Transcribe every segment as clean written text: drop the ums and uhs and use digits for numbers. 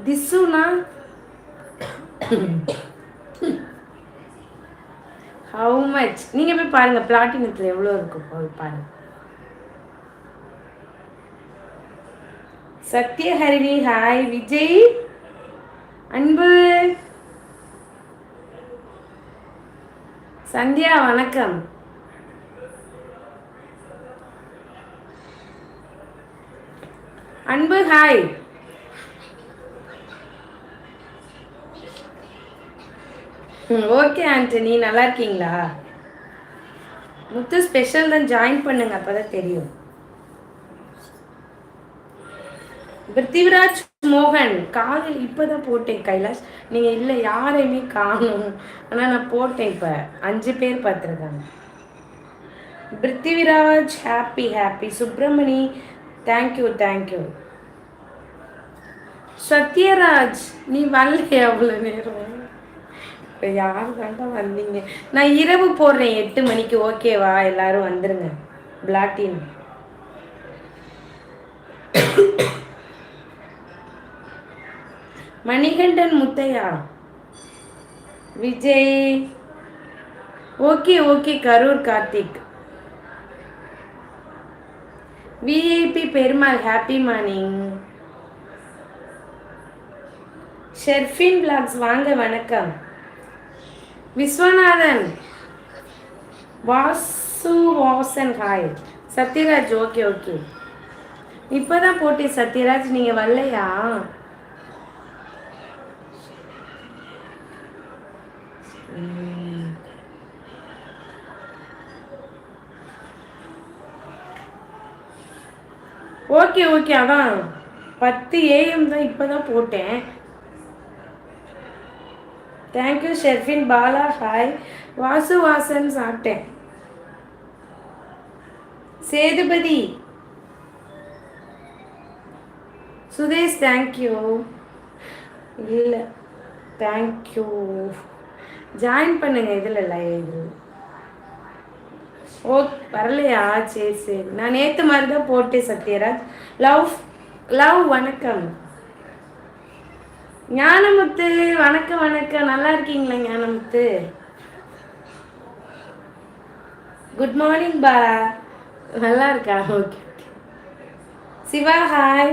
திசுனா how much? நீங்க போய் பாருங்க, பிளாட்டினத்துல எவ்வளோ இருக்கும் போய் பாருங்க. சத்யஹரிணி ஹாய். விஜய் அன்பு. சந்தியா வணக்கம். அன்பு ஹாய். ஓகே ஆண்டனி, நல்லா இருக்கீங்களா? முத்து ஸ்பெஷல் தான், ஜாயின் பண்ணுங்க, அப்பதான் தெரியும். பிருத்திவிராஜ் மோகன் காலையில் இப்பதான் போட்டேன் கைலாஷ். நீங்க இல்ல, யாரையுமே காணும். ஆனா நான் போட்டேன், இப்ப 5 பேர் பார்த்துருக்காங்க. Prithviraj happy happy. Subramani thank you thank you. Sathyaraj நீ வரலையே அவ்வளோ நேரம். இப்போ யார் தாண்டா வந்தீங்க? நான் இரவு போடுறேன் 8 மணிக்கு, ஓகேவா? எல்லாரும் வந்துருங்க. பிளாட்டின் Manikandan Muthaiah Vijay okay okay. Karur Karthik VIP Perumal happy morning. Sherfin பிளாக்ஸ் வாங்க, வணக்கம். Viswanathan Vasu Vasan hi. Sathyaraj okay okay. இப்போதான் போட்டேன் சத்யராஜ், நீங்க வரலையா? Okay okay. அதான் 10 AM தான் இப்போதான் போட்டேன். தேங்க்யூ ஷெர்ஃபின். பாலா ஹாய். வாசு வாசன் சாப்பிட்டேன். சேதுபதி சுதேஷ் தேங்க்யூ. இல்லை தேங்க்யூ. ஜாயின் பண்ணுங்க இதில் லைவ். ஓ வரலையா? சரி சரி. நான் நேற்று மாதிரி தான் போட்டேன் சத்யராஜ். லவ் லவ் வணக்கம். ஞானமுத்து வணக்கம் வணக்கம். நல்லா இருக்கீங்களா ஞானமுத்து? குட் மார்னிங் பா. நல்லா இருக்கா? Okay. Siva hi.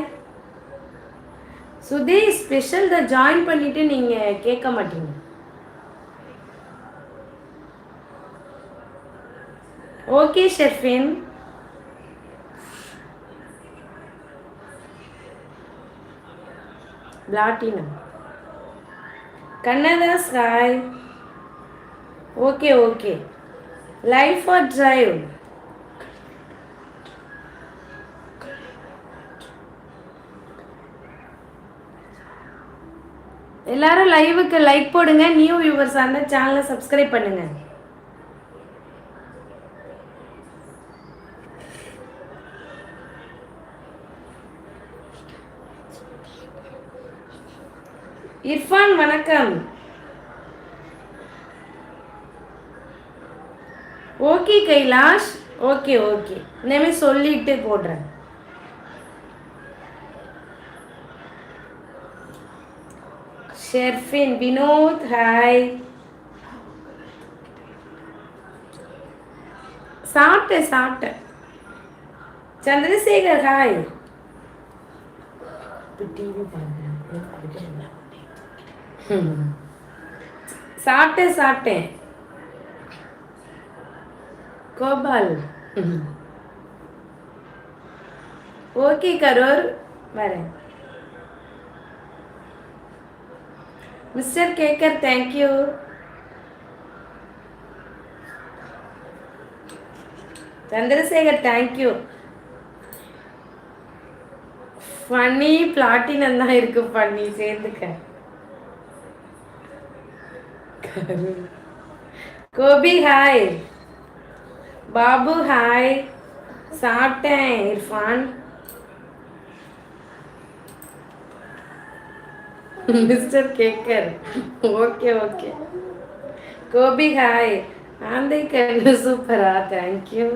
Sudhesh special தான், ஜாயின் பண்ணிட்டு நீங்க கேட்க மாட்டீங்க. Okay Sherfin. Platinum Kannadas hi. Okay okay. Life or drive. எல்லாரும் லைவுக்கு லைக் போடுங்க. நியூ வியூவர்ஸ் அந்த சேனலை சப்ஸ்கிரைப் பண்ணுங்க. இர்ஃபான் வணக்கம். ஓகே கைலாஷ். Okay okay. இனிமே சொல்லிட்டு போடுறேன். ஷெர்ஃபின் வினோத் ஹாய். சாப்பிட்டேன் சாப்பிட்டேன். சந்திரசேகர் ஹாய். டிவி பாருங்க. சாப்பிட்டேன் சாப்பிட்டேன். கோபால் ஓகே கரூர் வரேன். Mister Kakkar thank you. Chandrasekar thank you. Funny platinum தான் இருக்கு. ஃபன்னி சேர்ந்துக்க. கோபி ஹாய். பாபு ஹாய். சாப்பிட்டேன் Irfan. Mister Kakkar okay okay. Gopi hi. ஆந்தை கண்ணு சூப்பரா தேங்க்யூ.